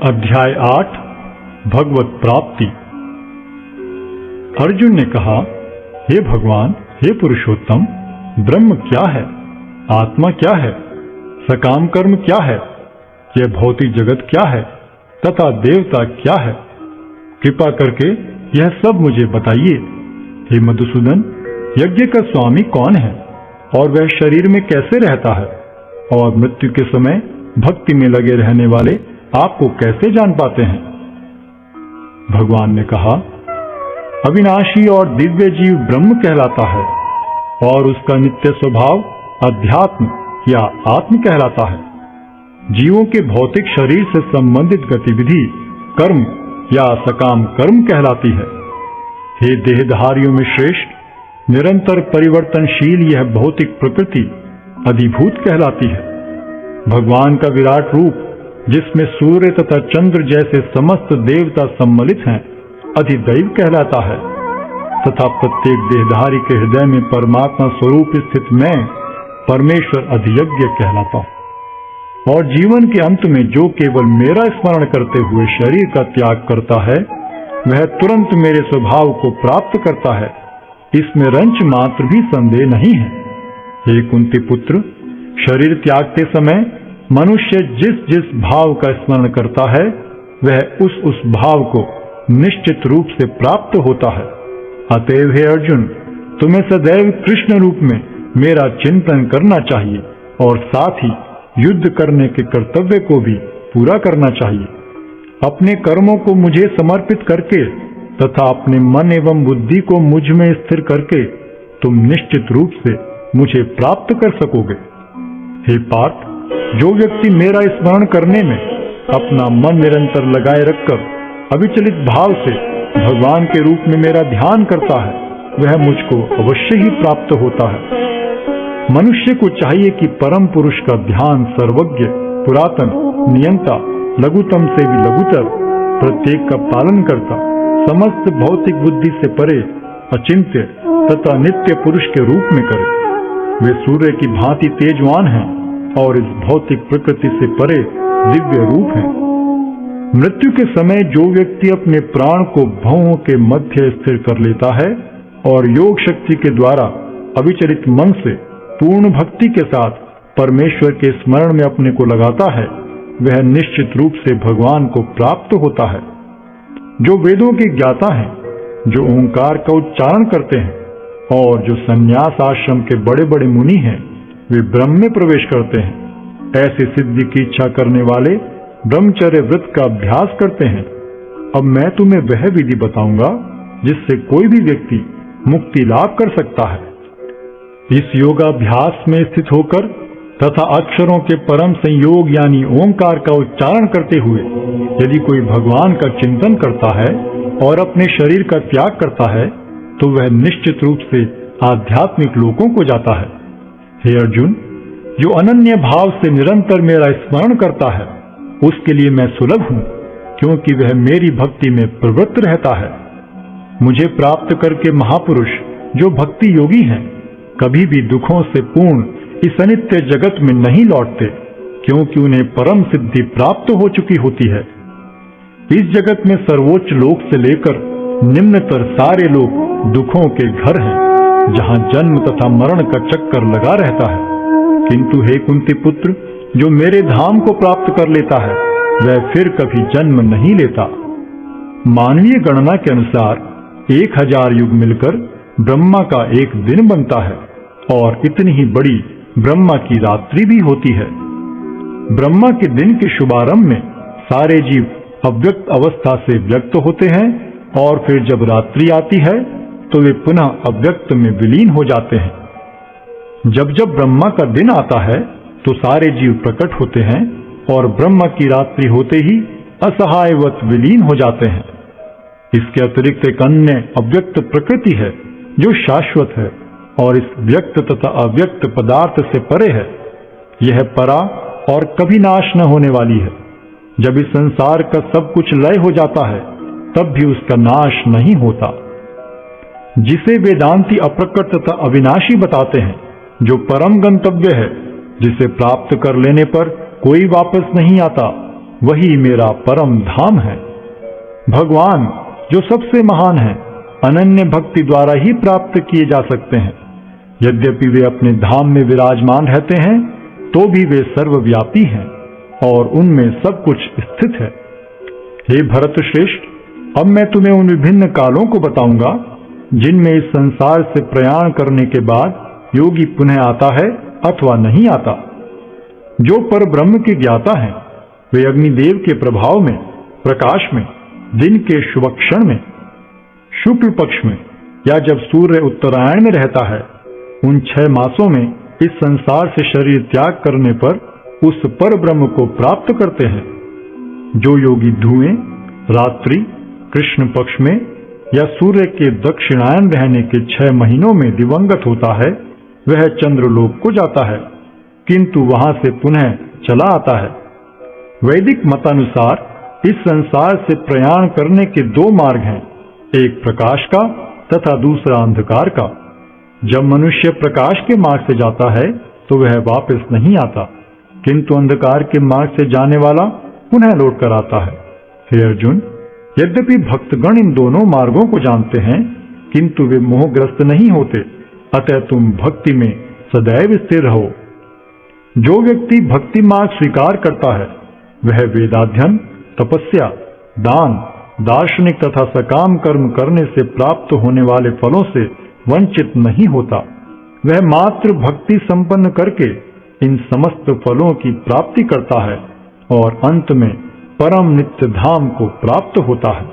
अध्याय 8 भगवत प्राप्ति। अर्जुन ने कहा, हे भगवान, हे पुरुषोत्तम, ब्रह्म क्या है, आत्मा क्या है, सकाम कर्म क्या है, यह भौतिक जगत क्या है तथा देवता क्या है? कृपा करके यह सब मुझे बताइए। हे मधुसूदन, यज्ञ का स्वामी कौन है और वह शरीर में कैसे रहता है, और मृत्यु के समय भक्ति में लगे रहने वाले आपको कैसे जान पाते हैं? भगवान ने कहा, अविनाशी और दिव्य जीव ब्रह्म कहलाता है और उसका नित्य स्वभाव अध्यात्म या आत्म कहलाता है। जीवों के भौतिक शरीर से संबंधित गतिविधि कर्म या सकाम कर्म कहलाती है। हे देहधारियों में श्रेष्ठ, निरंतर परिवर्तनशील यह भौतिक प्रकृति अधिभूत कहलाती है। भगवान का विराट रूप, जिसमें सूर्य तथा चंद्र जैसे समस्त देवता सम्मिलित हैं, अधिदैव कहलाता है तथा प्रत्येक देहधारी के हृदय में परमात्मा स्वरूप स्थित मैं परमेश्वर अधियज्ञ कहलाता हूं। और जीवन के अंत में जो केवल मेरा स्मरण करते हुए शरीर का त्याग करता है, वह तुरंत मेरे स्वभाव को प्राप्त करता है। इसमें रंच मात्र भी संदेह नहीं है। हे कुंती पुत्र, शरीर त्यागते समय मनुष्य जिस जिस भाव का स्मरण करता है, वह उस भाव को निश्चित रूप से प्राप्त होता है। अतएव हे अर्जुन, तुम्हें सदैव कृष्ण रूप में मेरा चिंतन करना चाहिए और साथ ही युद्ध करने के कर्तव्य को भी पूरा करना चाहिए। अपने कर्मों को मुझे समर्पित करके तथा अपने मन एवं बुद्धि को मुझ में स्थिर करके तुम निश्चित रूप से मुझे प्राप्त कर सकोगे। हे पार्थ, जो व्यक्ति मेरा स्मरण करने में अपना मन निरंतर लगाए रखकर अविचलित भाव से भगवान के रूप में मेरा ध्यान करता है, वह मुझको अवश्य ही प्राप्त होता है। मनुष्य को चाहिए कि परम पुरुष का ध्यान सर्वज्ञ, पुरातन, नियंता, लघुतम से भी लघुतर, प्रत्येक का पालन करता, समस्त भौतिक बुद्धि से परे, अचिंत्य तथा नित्य पुरुष के रूप में करे। वे सूर्य की भांति तेजवान हैं और इस भौतिक प्रकृति से परे दिव्य रूप है। मृत्यु के समय जो व्यक्ति अपने प्राण को भौहों के मध्य स्थिर कर लेता है और योग शक्ति के द्वारा अविचलित मन से पूर्ण भक्ति के साथ परमेश्वर के स्मरण में अपने को लगाता है, वह निश्चित रूप से भगवान को प्राप्त होता है। जो वेदों के ज्ञाता हैं, जो ओंकार का उच्चारण करते हैं और जो संन्यास आश्रम के बड़े बड़े मुनि हैं, वे ब्रह्म में प्रवेश करते हैं। ऐसे सिद्धि की इच्छा करने वाले ब्रह्मचर्य व्रत का अभ्यास करते हैं। अब मैं तुम्हें वह विधि बताऊंगा जिससे कोई भी व्यक्ति मुक्ति लाभ कर सकता है। इस योगाभ्यास में स्थित होकर तथा अक्षरों के परम संयोग यानी ओंकार का उच्चारण करते हुए यदि कोई भगवान का चिंतन करता है और अपने शरीर का त्याग करता है, तो वह निश्चित रूप से आध्यात्मिक लोकों को जाता है। हे अर्जुन, जो अनन्य भाव से निरंतर मेरा स्मरण करता है, उसके लिए मैं सुलभ हूं, क्योंकि वह मेरी भक्ति में प्रवृत्त रहता है। मुझे प्राप्त करके महापुरुष जो भक्ति योगी हैं, कभी भी दुखों से पूर्ण इस अनित्य जगत में नहीं लौटते, क्योंकि उन्हें परम सिद्धि प्राप्त हो चुकी होती है। इस जगत में सर्वोच्च लोक से लेकर निम्नतर सारे लोग दुखों के घर हैं, जहां जन्म तथा मरण का चक्कर लगा रहता है। किंतु हे कुंती पुत्र, जो मेरे धाम को प्राप्त कर लेता है, वह फिर कभी जन्म नहीं लेता। मानवीय गणना के अनुसार 1000 युग मिलकर ब्रह्मा का एक दिन बनता है और इतनी ही बड़ी ब्रह्मा की रात्रि भी होती है। ब्रह्मा के दिन के शुभारंभ में सारे जीव अव्यक्त अवस्था से व्यक्त होते हैं और फिर जब रात्रि आती है तो वे पुनः अव्यक्त में विलीन हो जाते हैं। जब जब ब्रह्मा का दिन आता है तो सारे जीव प्रकट होते हैं और ब्रह्मा की रात्रि होते ही असहायवत विलीन हो जाते हैं। इसके अतिरिक्त एक अन्य अव्यक्त प्रकृति है जो शाश्वत है और इस व्यक्त तथा अव्यक्त पदार्थ से परे है। यह परा और कभी नाश न होने वाली है। जब इस संसार का सब कुछ लय हो जाता है, तब भी उसका नाश नहीं होता। जिसे वेदांती अप्रकट तथा अविनाशी बताते हैं, जो परम गंतव्य है, जिसे प्राप्त कर लेने पर कोई वापस नहीं आता, वही मेरा परम धाम है। भगवान जो सबसे महान है, अनन्य भक्ति द्वारा ही प्राप्त किए जा सकते हैं। यद्यपि वे अपने धाम में विराजमान रहते हैं, तो भी वे सर्वव्यापी हैं और उनमें सब कुछ स्थित है। हे भरत श्रेष्ठ, अब मैं तुम्हें उन विभिन्न कालों को बताऊंगा जिनमें इस संसार से प्रयाण करने के बाद योगी पुनः आता है अथवा नहीं आता। जो पर ब्रह्म के ज्ञाता हैं, वे अग्निदेव के प्रभाव में, प्रकाश में, दिन के शुभ क्षण में, शुक्ल पक्ष में या जब सूर्य उत्तरायण में रहता है, उन 6 मासों में इस संसार से शरीर त्याग करने पर उस पर ब्रह्म को प्राप्त करते हैं। जो योगी धुएं, रात्रि, कृष्ण पक्ष में या सूर्य के दक्षिणायन रहने के 6 महीनों में दिवंगत होता है, वह चंद्रलोक को जाता है, किंतु वहां से पुनः चला आता है। वैदिक मतानुसार इस संसार से प्रयाण करने के 2 मार्ग हैं, एक प्रकाश का तथा दूसरा अंधकार का। जब मनुष्य प्रकाश के मार्ग से जाता है तो वह वापस नहीं आता, किंतु अंधकार के मार्ग से जाने वाला पुनः लौट कर आता है। हे अर्जुन, यद्यपि भक्तगण इन दोनों मार्गों को जानते हैं, किंतु वे मोहग्रस्त नहीं होते, अतः तुम भक्ति में सदैव स्थिर रहो। जो व्यक्ति भक्ति मार्ग स्वीकार करता है, वह वेदाध्ययन, तपस्या, दान, दार्शनिक तथा सकाम कर्म करने से प्राप्त होने वाले फलों से वंचित नहीं होता। वह मात्र भक्ति संपन्न करके इन समस्त फलों की प्राप्ति करता है और अंत में परम नित्य धाम को प्राप्त होता है।